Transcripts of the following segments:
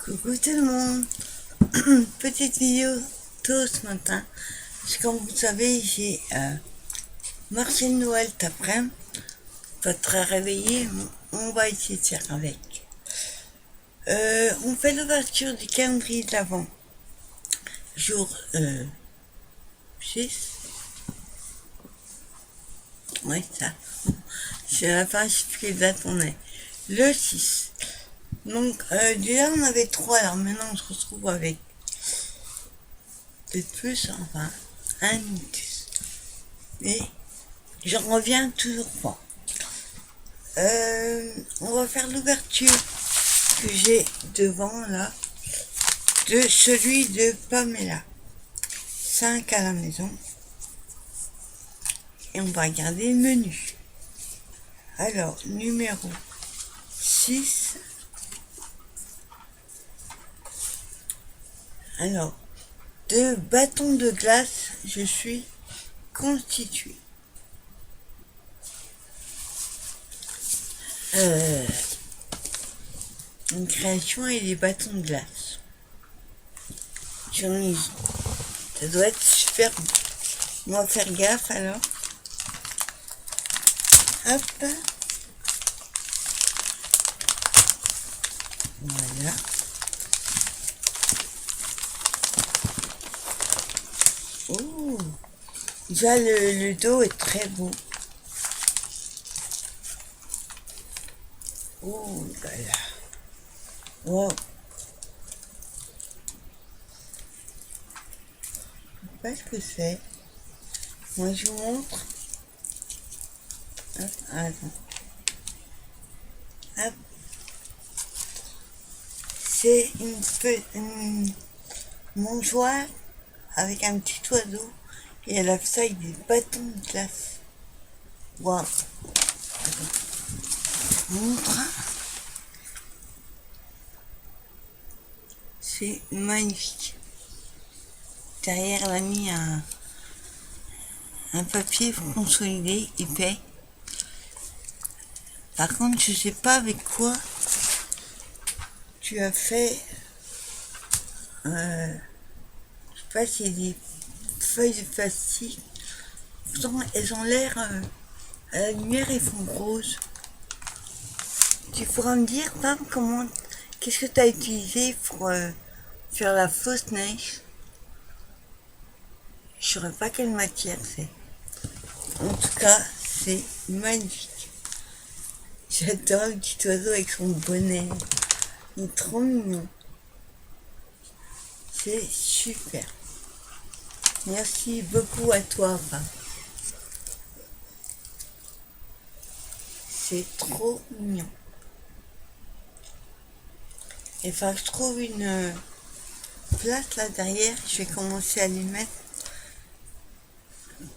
Coucou tout le monde. Petite vidéo tôt ce matin. Parce que comme vous savez, j'ai marché de Noël cet après-midi. Pas très réveillé, on va essayer de faire avec. On fait l'ouverture du calendrier de l'Avent. Jour 6. Ouais, ça. C'est à la fin, je sais plus quelle date on est. Le 6. Donc, déjà, on avait 3, alors maintenant, on se retrouve avec peut-être plus, enfin, un plus. Et j'en reviens toujours pas. On va faire l'ouverture que j'ai devant, là, de celui de Pamela. 5 à la maison. Et on va regarder le menu. Alors, numéro 6. Alors, de bâtons de glace, je suis constitué. Une création et des bâtons de glace. Journalisme. Ça doit être super bon. On va faire gaffe alors. Hop. Voilà. Oh. Déjà le dos est très beau. Oh là là. Wow. Je sais pas ce que c'est. Moi je vous montre. Hop, attends. Hop. C'est une mangeoire avec un petit oiseau et elle a ça avec des bâtons de glace. Waouh. Montre. C'est magnifique. Derrière, elle a mis un papier consolidé épais. Par contre, je sais pas avec quoi tu as fait. Je sais pas si c'est des feuilles de plastique. Pourtant, elles ont l'air à la lumière, elles font rose. Tu pourras me dire, Pam, qu'est-ce que tu as utilisé pour faire la fausse neige? Je saurais pas quelle matière c'est. En tout cas, c'est magnifique. J'adore le petit oiseau avec son bonnet. Il est trop mignon. C'est super. Merci beaucoup à toi, Pam. C'est trop mignon. Et enfin, je trouve une place là derrière. Je vais commencer à les mettre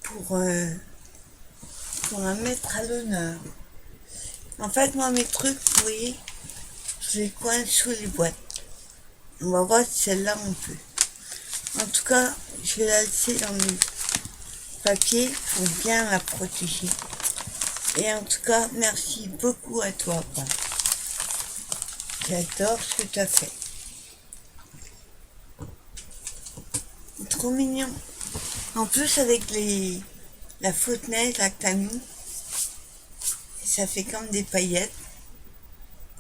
pour la mettre à l'honneur. En fait, moi, mes trucs, vous voyez, je les coince sous les boîtes. On va voir si celle-là, on peut. En tout cas, je vais la laisser dans mes papiers pour bien la protéger. Et en tout cas, merci beaucoup à toi, Pam. J'adore ce que tu as fait. C'est trop mignon. En plus, avec la fausse neige là que t'as mis, ça fait comme des paillettes.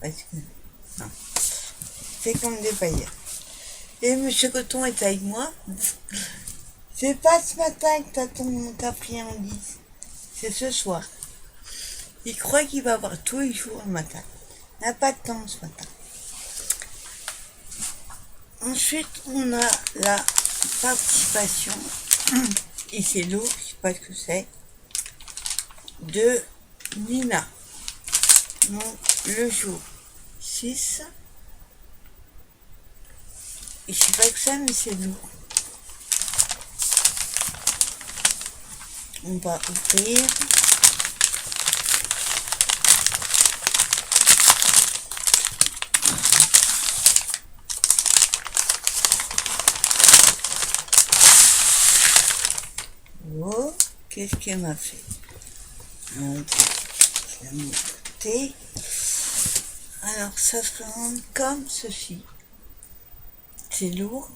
Parce que, non, c'est comme des paillettes. Et Monsieur Coton est avec moi. C'est pas ce matin que t'as pris un 10. C'est ce soir. Il croit qu'il va avoir tous les jours le matin. Il n'a pas de temps ce matin. Ensuite, on a la participation. Et c'est lourd, je sais pas ce que c'est. De Nina. Donc, le jour 6. Et je sais pas que ça, mais c'est lourd. On va ouvrir. Oh, qu'est-ce qu'elle m'a fait? Donc, je la mets de côté. Alors, ça se présente comme ceci. C'est lourd.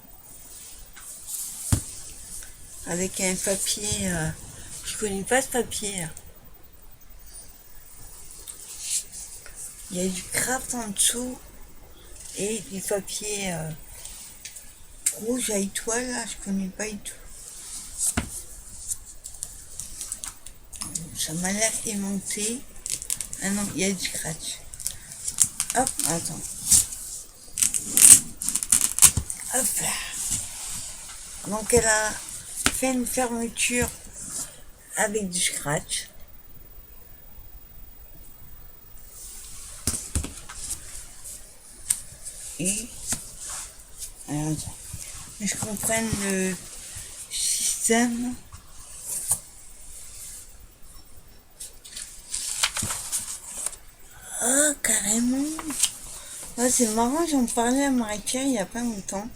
Avec un papier. Je connais pas ce papier là. Il y a du craft en dessous et du papier rouge à étoile là, je connais pas du tout. Ça m'a l'air aimanté. Ah non, il y a du scratch. Hop, attends. Hop là. Donc elle a fait une fermeture avec du scratch. Et alors, attends. Que je comprenne le système. Ah, carrément. Ah, c'est marrant, j'en parlais à Marie-Pierre il n'y a pas longtemps.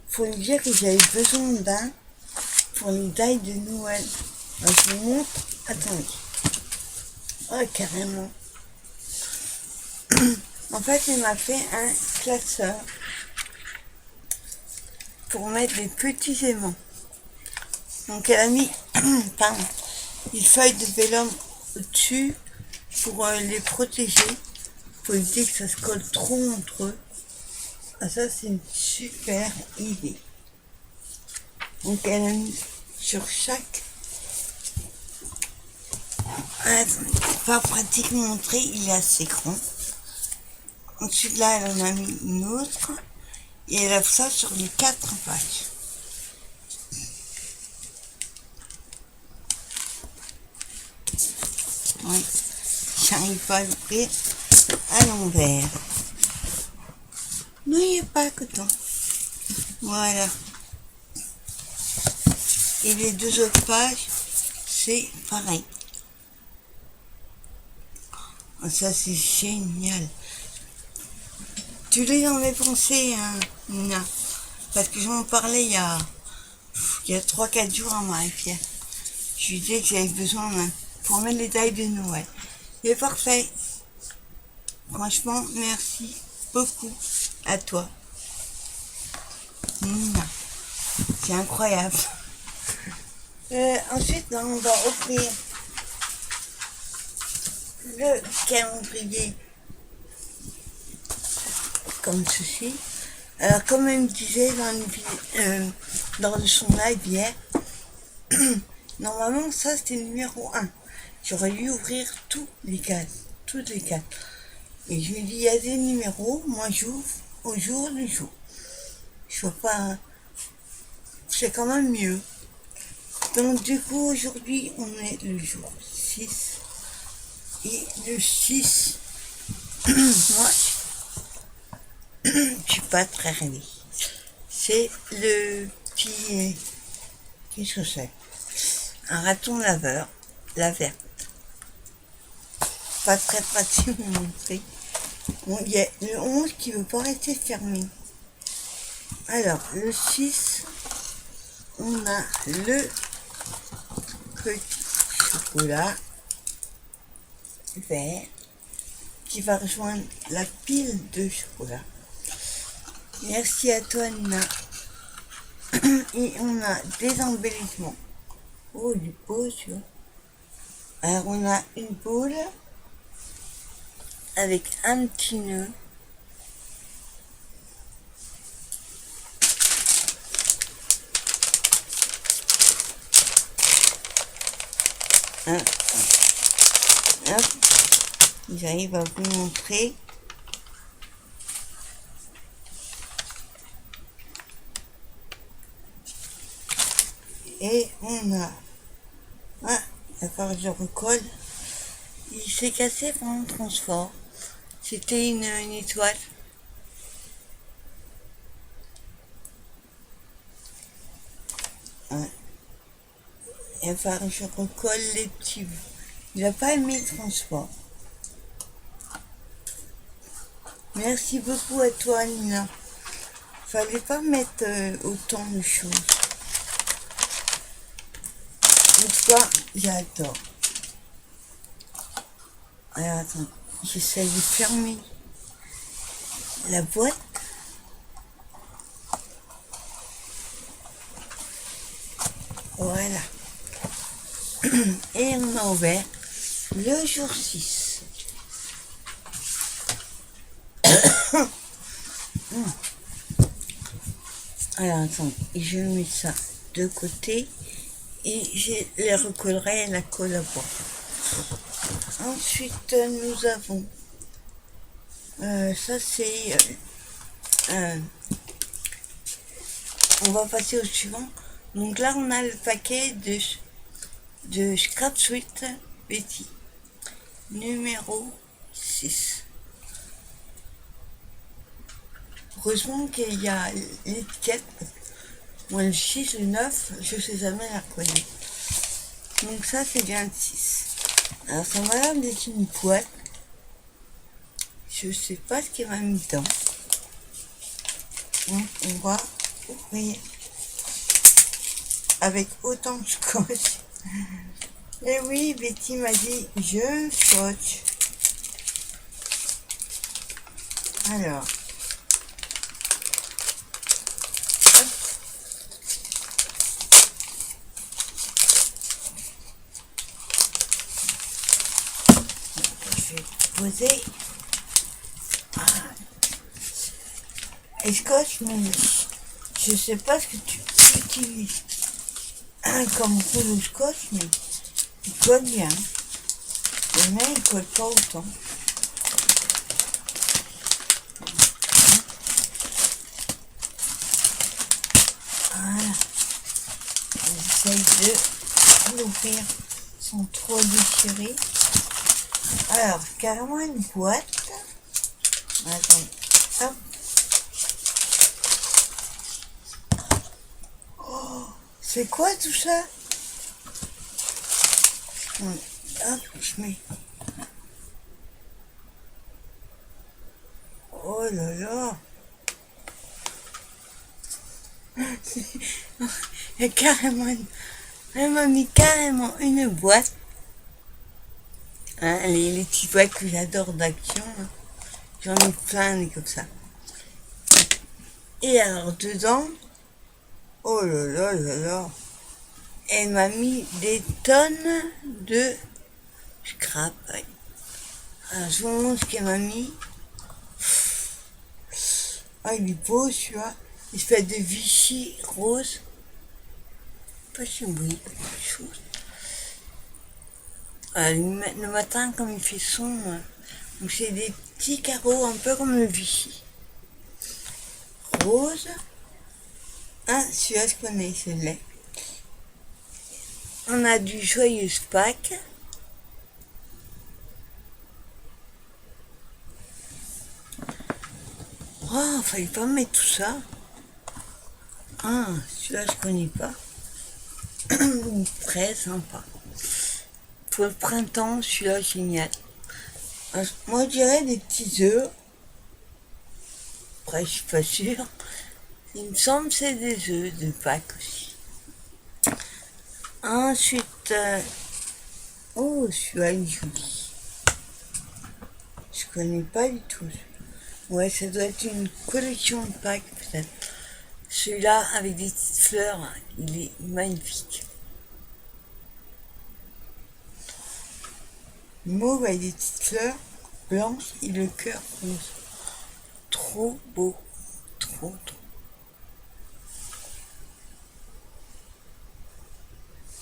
Faut lui dire que j'avais besoin d'un pour les dailles de Noël. Alors, je vous montre. Attendez. Ah, carrément. En fait, elle m'a fait un classeur pour mettre les petits aimants. Donc, elle a mis pardon, une feuille de vélum au-dessus pour les protéger, pour éviter que ça se colle trop entre eux. Ah, ça, c'est une super idée. Donc, elle a mis sur chaque... Pas pratique montrer, il est assez grand. Ensuite, là, elle en a mis une autre. Et elle a fait ça sur les 4 pages. Oui, j'arrive pas à l'ouvrir à l'envers. Non, il n'y a pas que tant. Voilà. Et les 2 autres pages, c'est pareil. Oh, ça, c'est génial. Tu l'as dans mes pensées, hein, Nina. Parce que j'en parlais il y a 3-4 jours à Marie-Pierre. Je lui disais que j'avais besoin pour mettre les tailles de Noël. C'est parfait. Franchement, merci beaucoup à toi, Nina. C'est incroyable. Ensuite, on va ouvrir le calendrier comme ceci. Alors, comme elle me disait dans son live hier, normalement, ça c'était le numéro 1. J'aurais dû ouvrir toutes les cases. Et je lui dis, il y a des numéros, moi j'ouvre au jour le jour. Je vois pas, c'est quand même mieux. Donc du coup, aujourd'hui, on est le jour 6. Et le 6, moi, je suis pas très réveillée. C'est le petit... Qu'est-ce que c'est? Un raton laveur, la verte. Pas très pratique à montrer. Bon, il y a le 11 qui veut pas rester fermé. Alors, le 6, on a le petit chocolat vert qui va rejoindre la pile de chocolat. Merci à toi, Nina. Et on a des embellissements. Oh, du beau, tu vois. Alors, on a une boule avec un petit nœud. Hop, j'arrive à vous montrer. Et on a... Ah, il va falloir que je recolle. Il s'est cassé pendant le transport. C'était une étoile. Ouais. Il va falloir que je recolle les petits bouts. Il n'a pas aimé le transport. Merci beaucoup à toi, Nina. Fallait pas mettre autant de choses. En tout cas, j'adore. Alors attends, j'essaie de fermer la boîte. Voilà. Et on a ouvert le jour 6. Alors attends, je mets ça de côté et je les recollerai à la colle à bois. Ensuite, nous avons ça c'est on va passer au suivant. Donc là on a le paquet de Scrap Sweet Betty numéro 6. Heureusement qu'il y a l'étiquette. Moi le 6, le 9, je sais jamais la reconnaître. Donc ça c'est bien le 6. Alors ça m'a l'air d'être une boîte. Je sais pas ce qu'il m'a mis dedans. Donc on va ouvrir avec autant de scotch. Et oui, Betty m'a dit je scotch. Alors, je vais poser. Et scotch, mais je sais pas ce que tu utilises comme rouleau scotch, mais il colle bien. Le mien, il colle pas autant. Voilà. J'essaye de l'ouvrir sans trop déchirer. Alors, carrément une boîte. Attends. Hop. Oh, c'est quoi tout ça? Hop, je mets. Oh là là. Il y a carrément elle m'a mis carrément une boîte. Hein, les petits boîtes que j'adore d'action. Hein. J'en ai plein des comme ça. Et alors dedans, oh là là là là, elle m'a mis des tonnes de scrap. Alors je vous montre ce qu'elle m'a mis. Ah il est beau celui-là. Il fait de Vichy rose. Pas si oui, chose. Le matin, comme il fait sombre, donc c'est des petits carreaux un peu comme le Vichy. Rose. Ah, celui-là, je connais, celui-là. On a du Joyeuse Pâques. Oh, fallait pas mettre tout ça. Ah, celui-là, je connais pas. Très sympa. Pour le printemps, celui-là, génial. Moi, je dirais des petits œufs. Après, je suis pas sûre. Il me semble que c'est des œufs de Pâques aussi. Ensuite, oh, celui-là, il est joli. Je connais pas du tout. Ouais, ça doit être une collection de Pâques, peut-être. Celui-là, avec des petites fleurs, il est magnifique. Mauve avec des petites fleurs blanches et le cœur rose. Trop beau. Trop.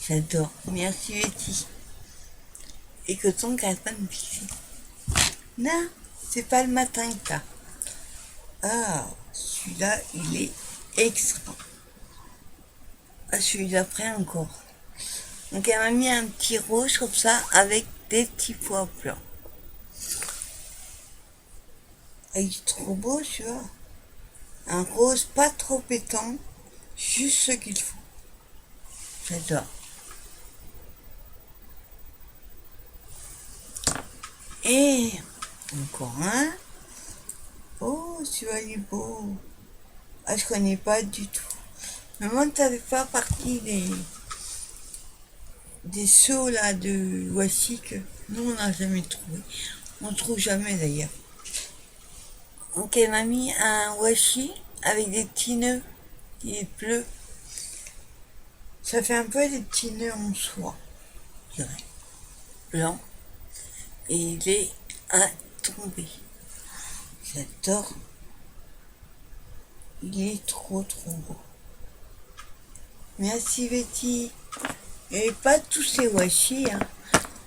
J'adore. Merci Betty. Et que ton casse-pas me piquer. Non, c'est pas le matin que t'as. Ah, celui-là, il est extra. Ah, celui d'après encore. Donc elle m'a mis un petit rose comme ça avec des petits pois blancs. Ah, il est trop beau celui-là. Un rose pas trop pétant, juste ce qu'il faut. J'adore. Et encore un. Oh, celui-là il est beau. Ah, je connais pas du tout. Mais moi, ça fait pas partie des seaux là de Voici que nous on n'a jamais trouvé. On ne trouve jamais d'ailleurs. Donc elle m'a mis un washi avec des petits nœuds qui est bleu. Ça fait un peu des petits nœuds en soie, je dirais. Blanc. Et il est à tomber. J'adore. Il est trop beau. Merci Betty. Et pas tous ces washi, hein.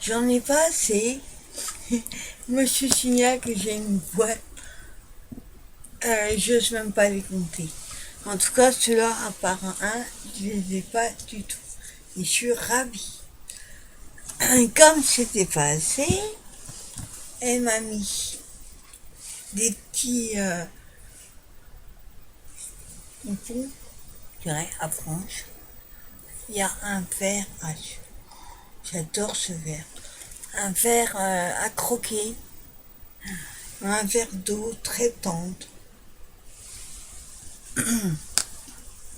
J'en ai pas assez. Monsieur signale que j'ai une boîte. J'ose même pas les compter. En tout cas, ceux-là, à part un, je les ai pas du tout. Et je suis ravie. Comme c'était pas assez, elle m'a mis des petits pompons, je dirais, à franges. Il y a un verre, j'adore ce verre. Un verre à croquer, un verre d'eau très tendre.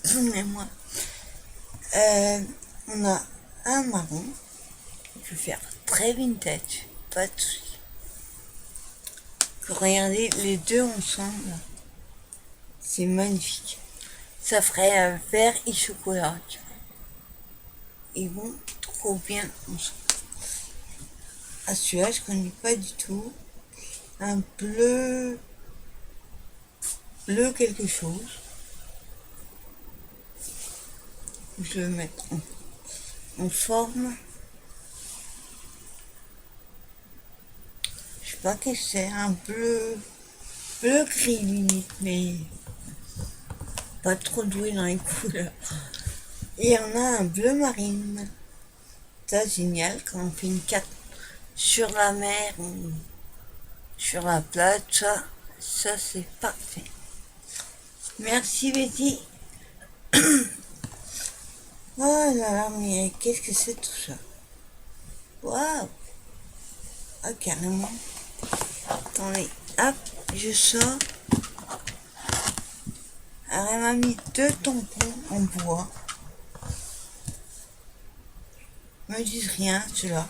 Et moi, on a un marron, je vais faire très vintage, pas de soucis. Regardez les deux ensemble, c'est magnifique. Ça ferait un vert et chocolat. Ils vont trop bien ensemble. Ah, celui-là, je connais pas du tout. Un bleu quelque chose. Je vais le mettre en forme. Je sais pas qu'est-ce que c'est, un bleu gris limite, mais pas trop doué dans les couleurs. Et on a un bleu marine. Ça, génial, quand on fait une carte sur la mer ou sur la plage, ça c'est parfait. Merci Betty. Oh là là, mais qu'est-ce que c'est tout ça? Waouh! Ah, carrément. Attendez, hop, je sors. Alors, elle m'a mis 2 tampons en bois. Me disent rien, ceux-là.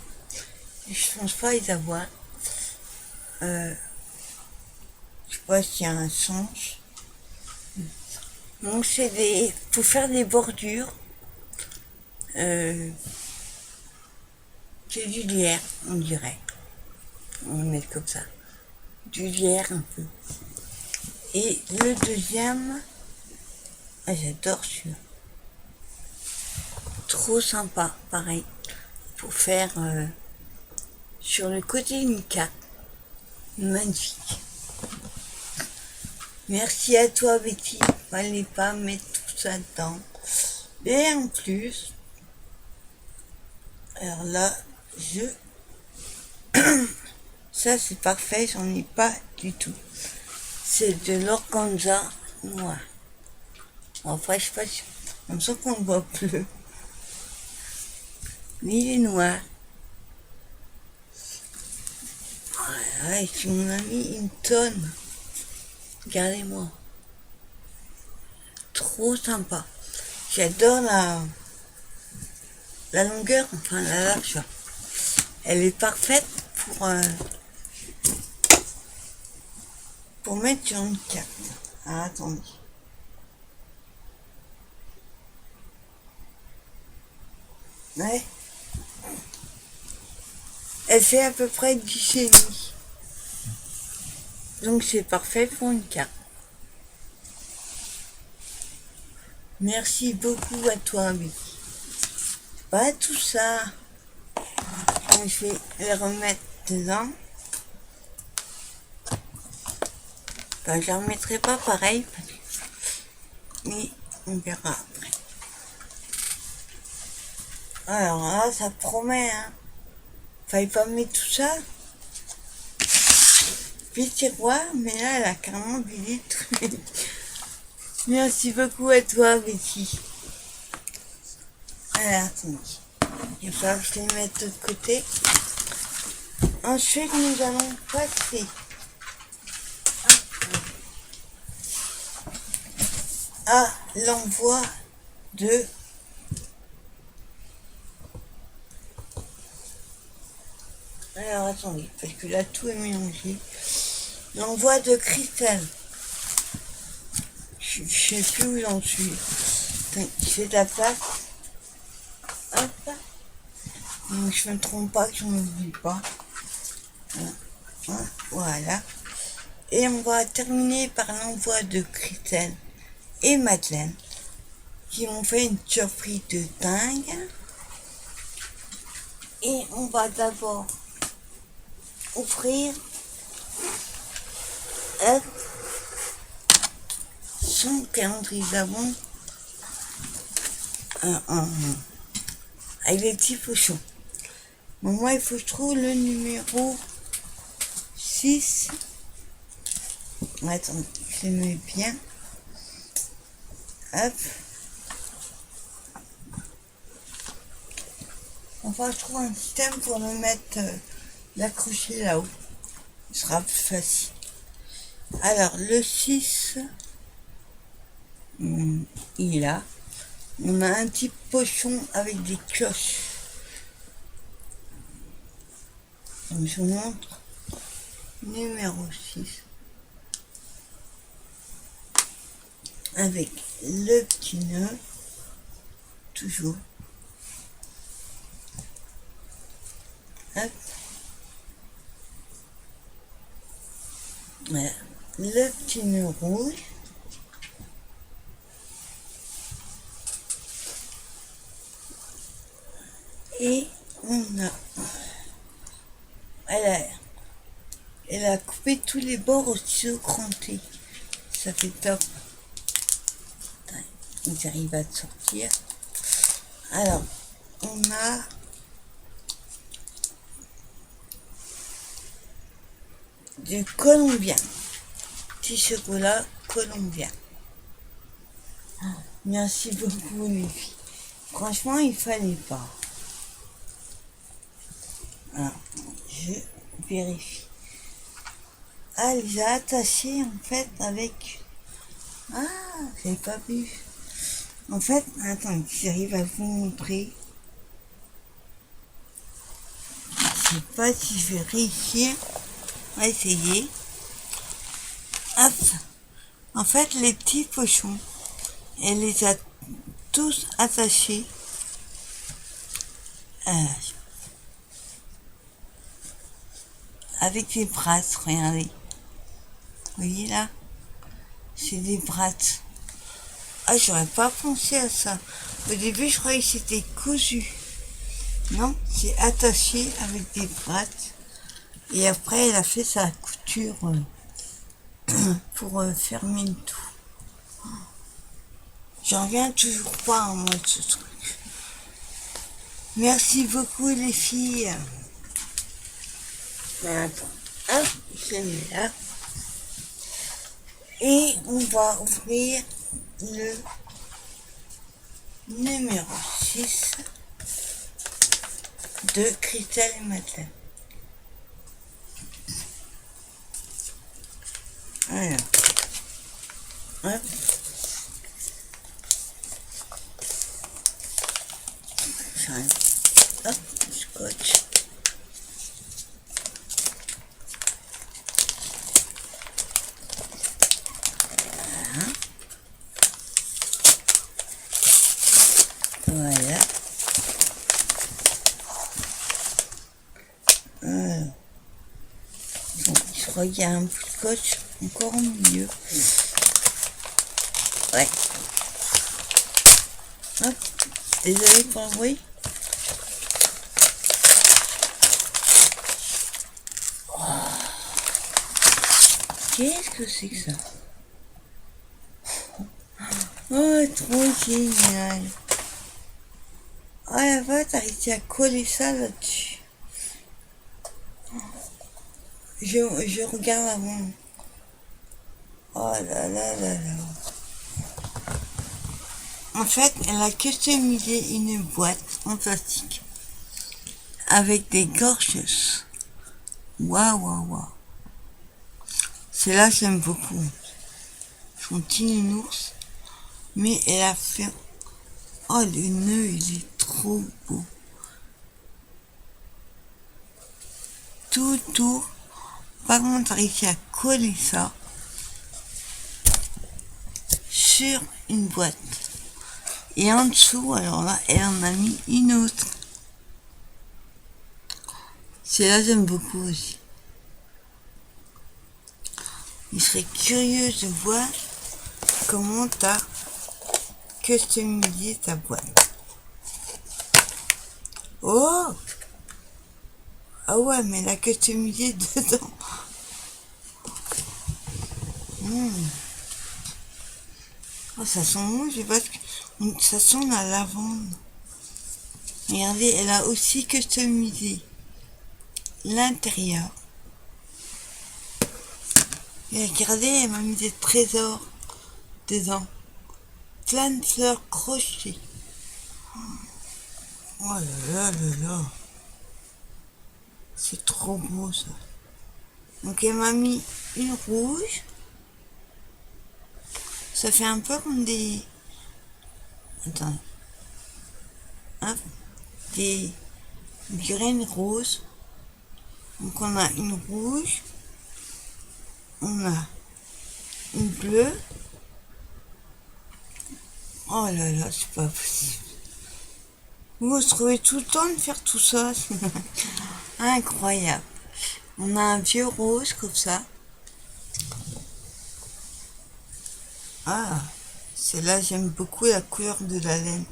Je pense pas les avoir. Je sais pas s'il y a un sens. Donc, c'est des. Faut faire des bordures. C'est du lierre, on dirait. On va le mettre comme ça. Du lierre un peu. Et le deuxième, ah, j'adore celui-là. Trop sympa, pareil. Pour faire sur le côté d'une carte. Magnifique. Merci à toi Betty. Fallait pas mettre tout ça dedans. Et en plus, alors là, ça c'est parfait, j'en ai pas du tout. C'est de l'organza noir. Enfin, je sais pas si on sent qu'on le voit bleu. Mais il est noir. Ouais, tu m'en as mis une tonne. Regardez-moi. Trop sympa. J'adore la longueur, enfin la largeur. Elle est parfaite pour mettre sur une carte. Ah, attendez. Ouais. Elle fait à peu près 10,5. Donc c'est parfait pour une carte. Merci beaucoup à toi, Betty. Pas tout ça. Donc, je vais les remettre dedans. Enfin, je ne remettrai pas pareil. Mais on verra après. Alors là, ça promet, hein. Fallait pas mettre tout ça. Puis tiroir, mais là, elle a carrément vidé tout. Merci beaucoup à toi, Betty. Alors, attendez. Il va falloir que je les mette de l'autre côté. Ensuite, nous allons passer à l'envoi de alors attendez, parce que là tout est mélangé. L'envoi de cristal. Je sais plus où j'en suis. Je fais de la place. Hop. Donc je me trompe pas, que je m'oublie pas. Voilà. Et on va terminer par l'envoi de Christelle et Madeleine qui m'ont fait une surprise de dingue. Et on va d'abord ouvrir son calendrier d'avant avec les petits pochons. Bon, moi, il faut que je trouve le numéro 6. Attends, je le mets bien. Hop. Enfin, je trouve un système pour le mettre, l'accrocher là-haut. Ce sera plus facile. Alors, le 6, il est là. On a un petit pochon avec des cloches. Donc, je vous montre. Numéro 6. Avec le petit nœud. Toujours. Hop. Voilà. Le petit nœud rouge. Et on a... Elle a coupé tous les bords au ciseau cranté. Ça fait top. Ils arrivent à sortir. Alors, on a du colombien. Petit chocolat colombien. Merci beaucoup les filles. Franchement, il fallait pas. Alors, je vérifie. Ah, elle les a attachés en fait avec... Ah, j'avais pas vu. En fait, attends, j'arrive à vous montrer. Je sais pas si je vais réussir. On va essayer. Hop. En fait, les petits pochons, elle les a tous attachés. Avec des brasses, regardez. Vous voyez là? C'est des brasses. Ah, j'aurais pas pensé à ça. Au début, je croyais que c'était cousu. Non, c'est attaché avec des brasses. Et après, elle a fait sa couture pour fermer le tout. J'en reviens toujours pas en moi de ce truc. Merci beaucoup les filles. Attends, hop, je le mets là. Et on va ouvrir le numéro 6 de Christelle et Madeleine. Alors, hop. Hop, scotch. Voilà. Je crois qu'il y a un bout de scotch encore au milieu. Ouais. Hop. Désolé pour le bruit. Oh. Qu'est-ce que c'est que ça? Oh, trop génial. Oh la vache, t'as réussi à coller ça là-dessus. Je regarde avant. Oh là là là là. En fait, elle a customisé une boîte en plastique avec des gorges. Waouh, waouh, waouh. Celle-là, j'aime beaucoup. Son petit nounours. Mais elle a fait... Oh, le nœud, il est trop beau. Tout autour. Par contre, t'as réussi à coller ça sur une boîte. Et en dessous, alors là, elle en a mis une autre. Celle-là, j'aime beaucoup aussi. Je serais curieuse de voir comment t'as customisé ta boîte. Oh! Ah ouais, mais la customisé dedans. Oh, ça sent bon, je sais pas ce que... Ça sent la lavande. Regardez, elle a aussi customisé l'intérieur. Et regardez, elle m'a mis des trésors dedans. Plein de fleurs crochetées. Oh là là là là. C'est trop beau ça. Donc elle m'a mis une rouge. Ça fait un peu comme des... Attends. Hop. Des graines roses. Donc on a une rouge. On a une bleue. Oh là là, c'est pas possible. Vous trouvez tout le temps de faire tout ça. Incroyable. On a un vieux rose comme ça. Ah, celle-là, j'aime beaucoup la couleur de la laine.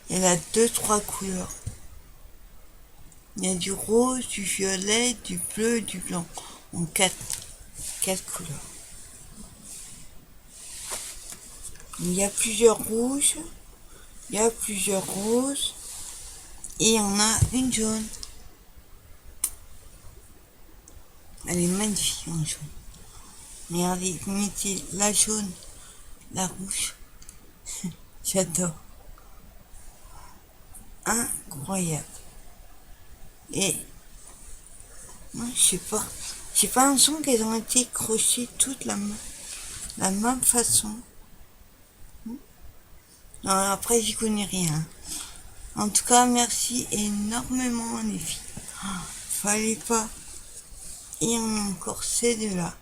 Elle a 2-3 couleurs. Il y a du rose, du violet, du bleu, du blanc. En 4 couleurs. Il y a plusieurs rouges. Il y a plusieurs roses. Et on a une jaune. Elle est magnifique en jaune. Regardez, vous mettez la jaune, la rouge. J'adore. Incroyable. Et moi, je sais pas. J'ai pas l'impression qu'elles ont été crochetées toute la même façon. Non, après, j'y connais rien. En tout cas, merci énormément les filles. Fallait pas. Et on a encore ces deux-là.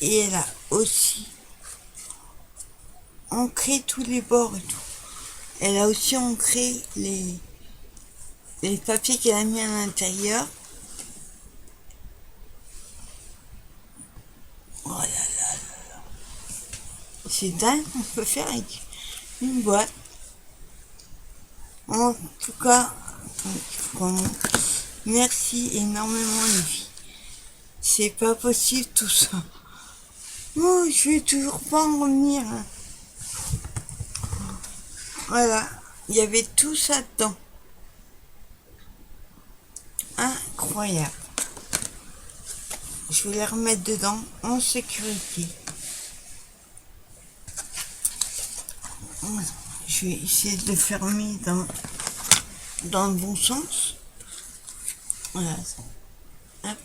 Et elle a aussi ancré tous les bords et tout. Elle a aussi ancré les papiers qu'elle a mis à l'intérieur. Oh là là là là. C'est dingue qu'on peut faire avec une boîte. En tout cas, merci énormément les filles. C'est pas possible tout ça. Oh, je vais toujours pas en revenir. Voilà, il y avait tout ça dedans. Incroyable. Je vais les remettre dedans en sécurité. Je vais essayer de le fermer dans le bon sens. Voilà. Hop.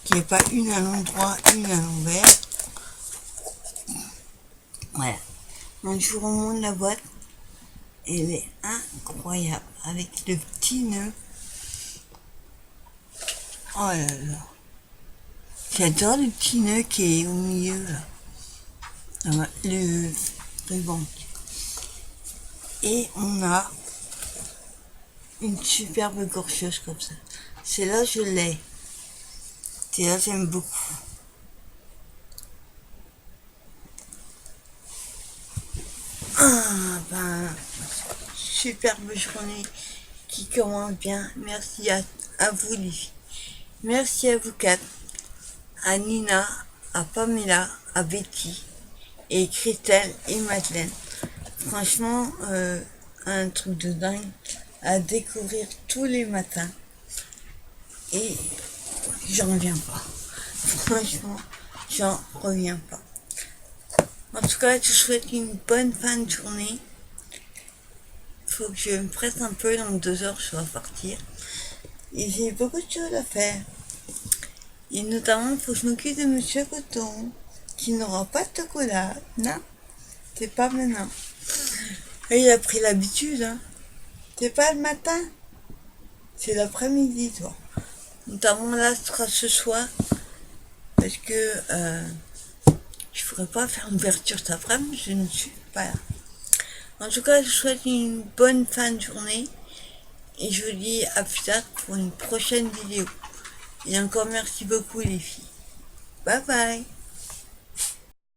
Qu'il n'y ait pas une à l'endroit, une à l'envers. Voilà. Donc je vous remonte la boîte. Elle est incroyable. Avec le petit nœud. Oh là là. J'adore le petit nœud qui est au milieu là. Le ruban. Et on a une superbe gorgeuse comme ça. Celle-là, je l'ai. Celle-là, j'aime beaucoup. Ah, ben, superbe journée qui commence bien. Merci à vous, les filles. Merci à vous quatre. À Nina, à Pamela, à Betty, et Christelle et Madeleine. Franchement, un truc de dingue à découvrir tous les matins. Et j'en reviens pas. Franchement, j'en reviens pas. En tout cas, je vous souhaite une bonne fin de journée. Faut que je me presse un peu, dans 2 heures, je dois partir. Et j'ai beaucoup de choses à faire. Et notamment, il faut que je m'occupe de Monsieur Coton, qui n'aura pas de chocolat. Non, c'est pas maintenant. Et il a pris l'habitude, hein. C'est pas le matin, c'est l'après-midi, toi. Notamment là, ce sera ce soir, parce que je je pourrais pas faire l'ouverture cet après-midi, je ne suis pas là. En tout cas, je vous souhaite une bonne fin de journée et je vous dis à plus tard pour une prochaine vidéo. Et encore merci beaucoup les filles. Bye bye.